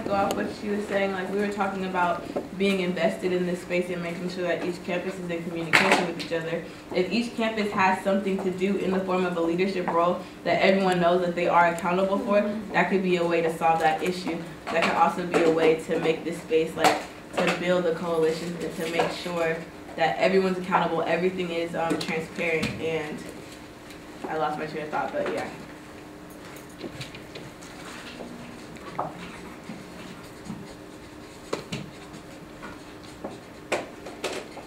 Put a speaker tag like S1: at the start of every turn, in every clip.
S1: Go off what she was saying, like we were talking about being invested in this space and making sure that each campus is in communication with each other. If each campus has something to do in the form of a leadership role that everyone knows that they are accountable for, that could be a way to solve that issue. That could also be a way to make this space, like, to build a coalition and to make sure that everyone's accountable, everything is transparent, and I lost my train of thought, but yeah.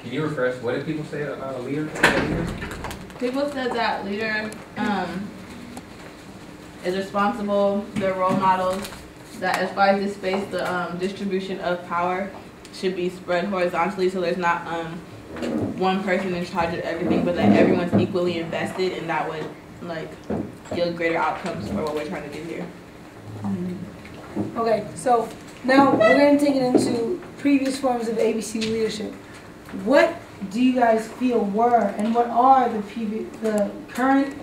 S2: Can you refresh, what did people say about a leader?
S1: People said that leader is responsible, they're role models, that as far as this space, the distribution of power should be spread horizontally, so there's not one person in charge of everything, but that everyone's equally invested, and that would like yield greater outcomes for what we're trying to do here.
S3: Okay, so now we're going to take it into previous forms of ABC leadership. What do you guys feel were, and what are the current,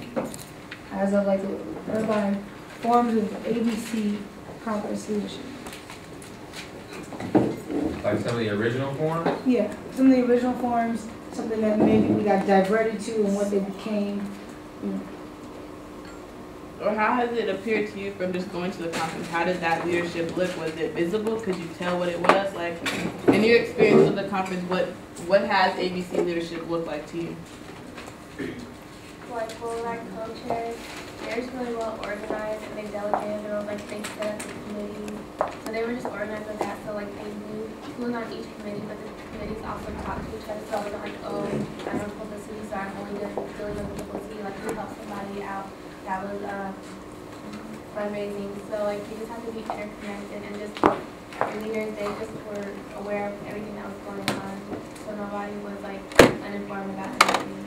S3: as of like urban forms of ABC conference leadership?
S2: Like some of the original forms?
S3: Yeah, some of the original forms, something that maybe we got diverted to and what they became. You know.
S1: Or how has it appeared to you from just going to the conference? How did that leadership look? Was it visible? Could you tell what it was? Like, in your experience with the conference, what has ABC leadership look like to you?
S4: Like, well, like co-chairs, they're just really well organized, and they delegated their own, like, they set up the committee. So they were just organized with that, so like they knew who was on each committee, but the committees also talked to each other. So it wasn't like, oh, I don't publicity, so I'm only dealing with publicity, like who helped somebody out. That was amazing. So like you just have to be interconnected, and just the leaders, they just were aware of everything that was going on, so nobody was like uninformed about anything.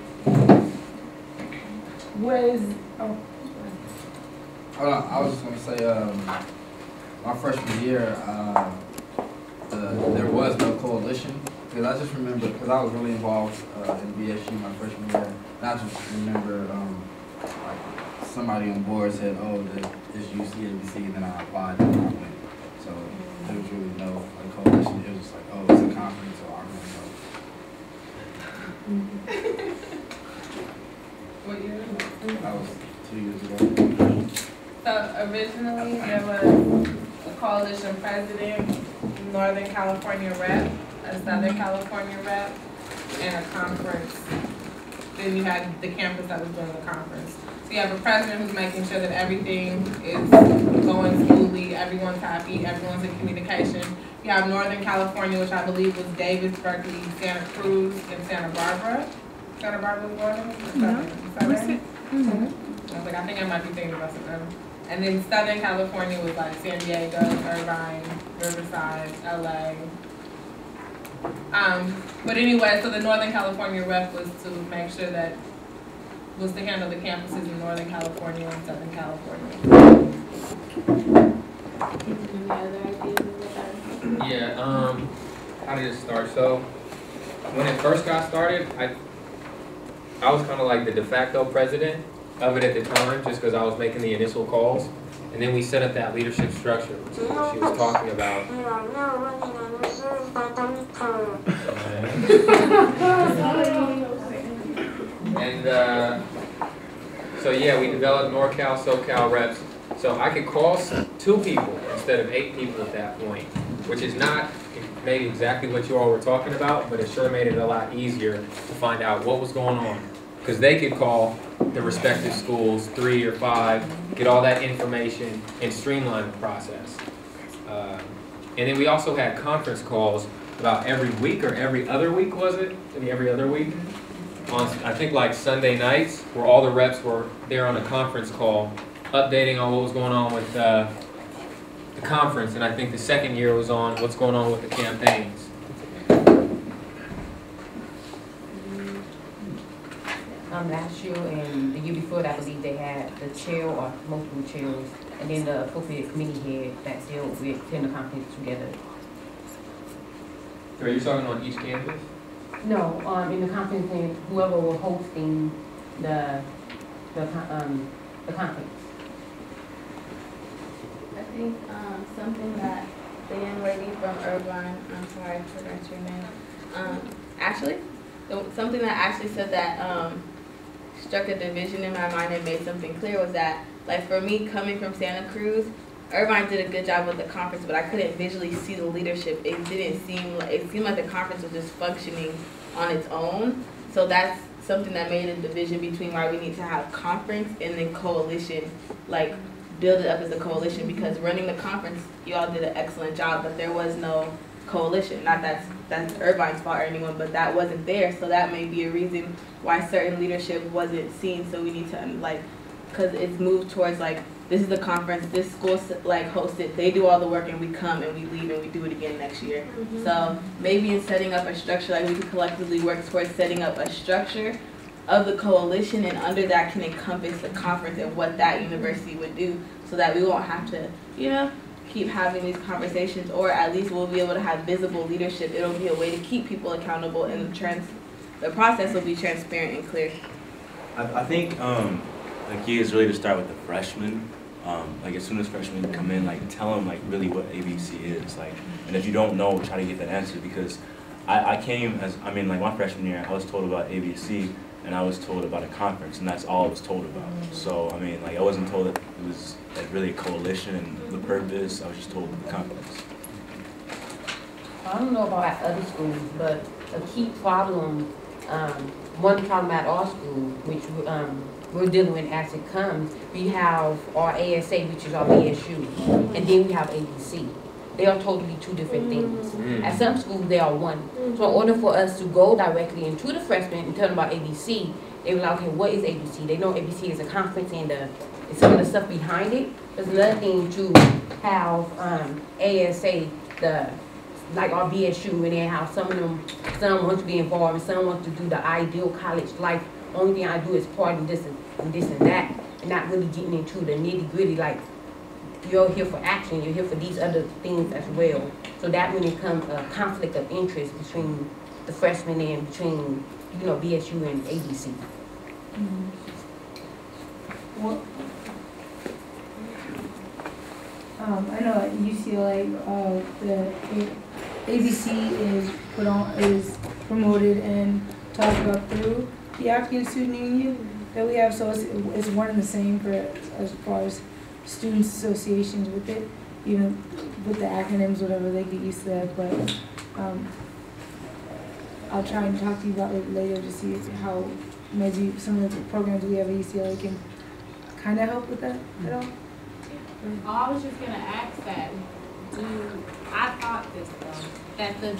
S5: I was just gonna say, my freshman year, there was no coalition, because I just remember, because I was really involved in BSU my freshman year, and I just remember like somebody on board said, oh, this UCABC, and then I applied and I went. So there was really no like coalition. It was just like, oh, it's a conference, so I'm gonna go.
S6: What year?
S5: That was 2 years ago.
S6: So originally there was a coalition president, Northern California rep, a Southern California rep, and a conference. Then you had the campus that was doing the conference. So you have a president who's making sure that everything is going smoothly, everyone's happy, everyone's in communication. You have Northern California, which I believe was Davis, Berkeley, Santa Cruz, and Santa Barbara. Santa Barbara was one of them? I was like, I think I might be thinking about something. And then Southern California was like San Diego, Irvine, Riverside, LA. But anyway, so the Northern California rep was to make sure that was to handle the campuses in Northern California and Southern California.
S1: Any other ideas of that?
S2: Yeah, how did it start? So when it first got started, I was kind of like the de facto president of it at the time, just because I was making the initial calls. And then we set up that leadership structure, which is what she was talking about. And so yeah, we developed NorCal, SoCal reps. So I could call 2 people instead of 8 people at that point, which is not maybe exactly what you all were talking about, but it sure made it a lot easier to find out what was going on. Because they could call the respective schools, 3 or 5, get all that information and streamline the process. And then we also had conference calls about every week or every other week, was it? Maybe every other week? On, I think like Sunday nights, where all the reps were there on a conference call, updating on what was going on with the conference. And I think the second year was on what's going on with the campaigns.
S7: Last year and the year before that, I believe they had the chair or multiple chairs, and then the appropriate committee head that dealt with putting the conference together.
S2: Are you talking on each campus?
S7: No, in the conference, and whoever was hosting the conference.
S1: I think something that Courtney from Irvine. I'm sorry, I forgot your name. Actually, something that actually said that struck a division in my mind and made something clear was that, like, for me coming from Santa Cruz, Irvine did a good job with the conference, but I couldn't visually see the leadership. It seemed like the conference was just functioning on its own. So that's something that made a division between why we need to have conference and then coalition, like build it up as a coalition, because running the conference, you all did an excellent job, but there was no coalition. Not that's Irvine's fault or anyone, but that wasn't there. So that may be a reason why certain leadership wasn't seen. So we need to, like, because it's moved towards, like, this is the conference, this school, like, hosts it, they do all the work, and we come and we leave and we do it again next year. So maybe in setting up a structure, like, we could collectively work towards setting up a structure of the coalition, and under that can encompass the conference and what that university would do, so that we won't have to, you know, keep having these conversations, or at least we'll be able to have visible leadership. It'll be a way to keep people accountable, and the process will be transparent and clear.
S8: I think the key is really to start with the freshmen. Like, as soon as freshmen come in, like, tell them, like, really what ABC is, like, and if you don't know, try to get that answer, because I came as, I mean, like, my freshman year, I was told about ABC, and I was told about a conference, and that's all I was told about. So, I mean, like, I wasn't told that it was, like, really a coalition and the purpose. I was just told the conference.
S7: I don't know about at other schools, but a key problem, one problem at our school, which we're dealing with as it comes, we have our ASA, which is our BSU, and then we have ABC. They are totally two different things. At some schools, they are one. So in order for us to go directly into the freshmen and tell them about ABC, they were like, okay, what is ABC? They know ABC is a conference and some of the stuff behind it. There's another thing to have ASA, like our BSU, and then how some want to be involved and some want to do the ideal college life. Only thing I do is party this and this and that, and not really getting into the nitty gritty, like, you're here for action, you're here for these other things as well. So that when it comes a conflict of interest between the freshmen and between, you know, BSU and ABC.
S3: Well, I know at UCLA, the ABC is promoted and talked about through the African Student Union that we have, so it's one and the same for as far as students associations with it, even with the acronyms, whatever, they get used to that. But I'll try and talk to you about it later to see how maybe some of the programs we have at UCLA can kind of help with that at all.
S9: Oh, I was just gonna ask that. I thought this though, that the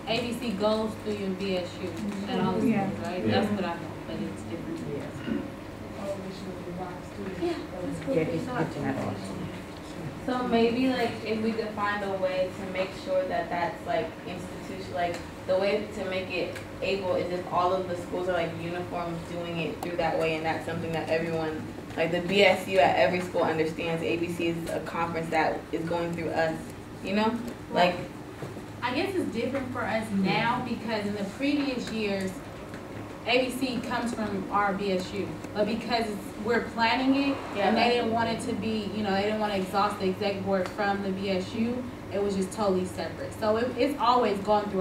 S9: ABC goes through your BSU at all schools, right? That's what I thought, but it's different.
S1: So maybe, like, if we could find a way to make sure that that's, like, institution, like, the way to make it able is if all of the schools are, like, uniform doing it through that way, and that's something that everyone, like, the BSU at every school understands ABC is a conference that is going through us, you know? Like,
S9: I guess it's different for us now because in the previous years, ABC comes from our BSU, but because we're planning it, and they didn't want it to be, you know, they didn't want to exhaust the exec board from the BSU, it was just totally separate. So it's always gone through our